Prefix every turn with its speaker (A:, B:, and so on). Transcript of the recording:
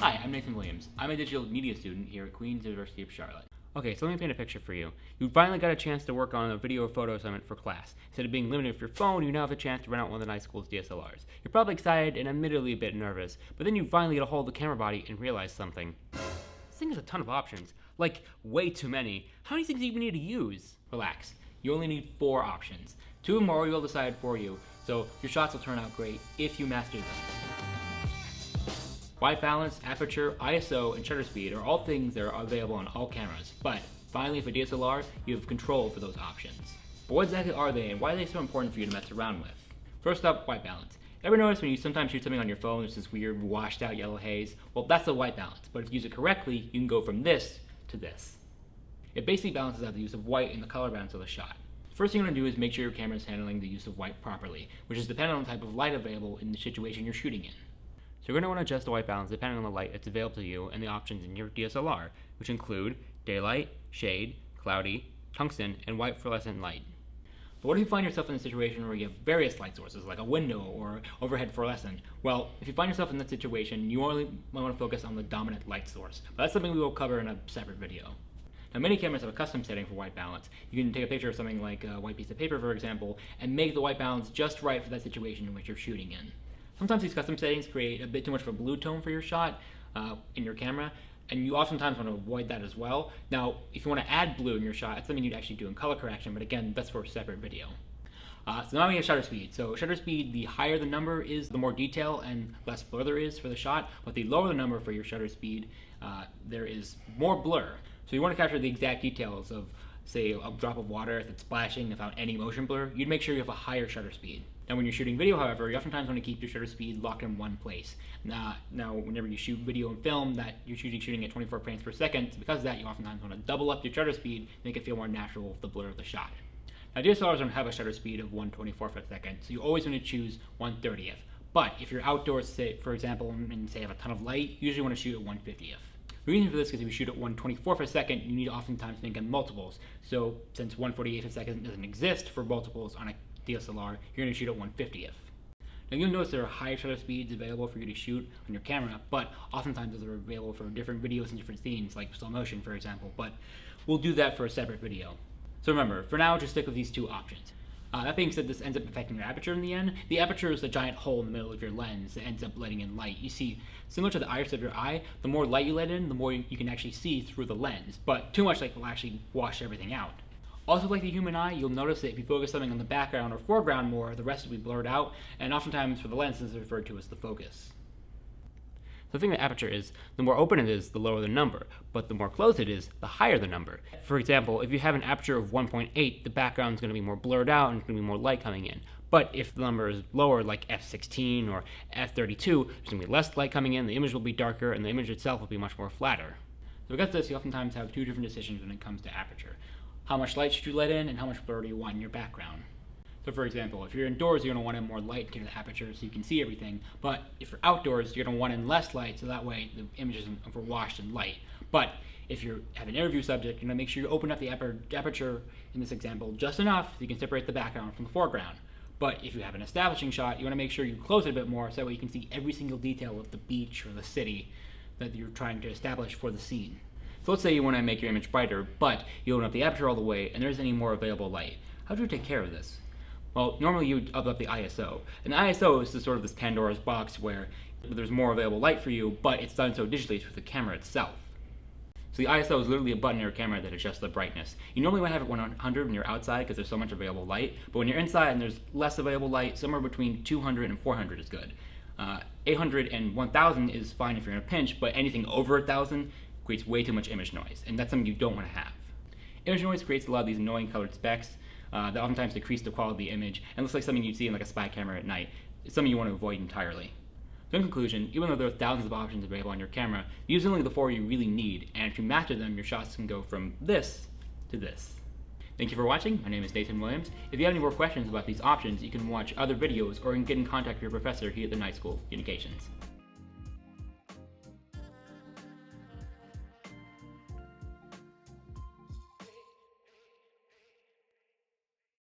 A: Hi, I'm Nathan Williams. I'm a digital media student here at Queen's University of Charlotte. Okay, so let me paint a picture for you. You finally got a chance to work on a video or photo assignment for class. Instead of being limited with your phone, you now have a chance to rent out one of the night school's DSLRs. You're probably excited and admittedly a bit nervous, but then you finally get a hold of the camera body and realize something. This thing has a ton of options. Like, way too many. How many things do you even need to use? Relax. You only need 4 options. 2 of them are already well decided for you, so your shots will turn out great if you master them. White balance, aperture, ISO, and shutter speed are all things that are available on all cameras, but finally for DSLR, you have control for those options. But what exactly are they, and why are they so important for you to mess around with? First up, white balance. Ever notice when you sometimes shoot something on your phone, there's this weird washed out yellow haze? Well, that's the white balance, but if you use it correctly, you can go from this to this. It basically balances out the use of white and the color balance of the shot. First thing you want to do is make sure your camera is handling the use of white properly, which is dependent on the type of light available in the situation you're shooting in. So you're going to want to adjust the white balance depending on the light that's available to you and the options in your DSLR, which include daylight, shade, cloudy, tungsten, and white fluorescent light. But what if you find yourself in a situation where you have various light sources, like a window or overhead fluorescent? Well, if you find yourself in that situation, you only might want to focus on the dominant light source. But that's something we will cover in a separate video. Now, many cameras have a custom setting for white balance. You can take a picture of something like a white piece of paper, for example, and make the white balance just right for that situation in which you're shooting in. Sometimes these custom settings create a bit too much of a blue tone for your shot in your camera, and you oftentimes want to avoid that as well. Now, if you want to add blue in your shot, it's something you'd actually do in color correction, but again, that's for a separate video. So now we have shutter speed. So shutter speed, the higher the number is, the more detail and less blur there is for the shot, but the lower the number for your shutter speed, there is more blur. So you want to capture the exact details of, say, a drop of water that's splashing without any motion blur. You'd make sure you have a higher shutter speed. Now when you're shooting video, however, you oftentimes want to keep your shutter speed locked in one place. Now whenever you shoot video and film that you're shooting at 24 frames per second, because of that, you oftentimes want to double up your shutter speed to make it feel more natural with the blur of the shot. Now DSLRs don't have a shutter speed of 1/24th of a second, so you always want to choose 1/30th. But if you're outdoors, say, for example, and say have a ton of light, you usually want to shoot at 1/50th. The reason for this is if you shoot at 1/24th of a second, you need to oftentimes think in multiples. So since 1/48th of a second doesn't exist for multiples on a DSLR, you're going to shoot at 1/50th. Now you'll notice there are higher shutter speeds available for you to shoot on your camera, but oftentimes those are available for different videos and different scenes, like slow motion, for example, but we'll do that for a separate video. So remember, for now, just stick with these 2 options. That being said, this ends up affecting your aperture in the end. The aperture is the giant hole in the middle of your lens that ends up letting in light. You see, similar to the iris of your eye, the more light you let in, the more you can actually see through the lens, but too much light will actually wash everything out. Also, like the human eye, you'll notice that if you focus something on the background or foreground more, the rest will be blurred out, and oftentimes for the lens, this is referred to as the focus. The thing with aperture is, the more open it is, the lower the number, but the more closed it is, the higher the number. For example, if you have an aperture of 1.8, the background is going to be more blurred out and there's going to be more light coming in. But if the number is lower, like f16 or f32, there's going to be less light coming in, the image will be darker, and the image itself will be much more flatter. So because of this, you oftentimes have 2 different decisions when it comes to aperture. How much light should you let in, and how much blur do you want in your background? So for example, if you're indoors, you're going to want in more light to the aperture so you can see everything. But if you're outdoors, you're going to want in less light so that way the image isn't overwashed in light. But if you have an interview subject, you're going to make sure you open up the aperture in this example just enough so you can separate the background from the foreground. But if you have an establishing shot, you want to make sure you close it a bit more so that way you can see every single detail of the beach or the city that you're trying to establish for the scene. So let's say you want to make your image brighter, but you open up the aperture all the way and there isn't any more available light. How do you take care of this? Well, normally you would up the ISO. And the ISO is sort of this Pandora's box where there's more available light for you, but it's done so digitally through the camera itself. So the ISO is literally a button in your camera that adjusts the brightness. You normally want to have it 100 when you're outside because there's so much available light, but when you're inside and there's less available light, somewhere between 200 and 400 is good. 800 and 1000 is fine if you're in a pinch, but anything over 1000 creates way too much image noise, and that's something you don't want to have. Image noise creates a lot of these annoying colored specks that oftentimes decrease the quality of the image and looks like something you'd see in like a spy camera at night. It's something you want to avoid entirely. So in conclusion, even though there are thousands of options available on your camera, use only the 4 you really need, and if you master them, your shots can go from this to this. Thank you for watching. My name is Nathan Williams. If you have any more questions about these options, you can watch other videos or you can get in contact with your professor here at the Night School of Communications.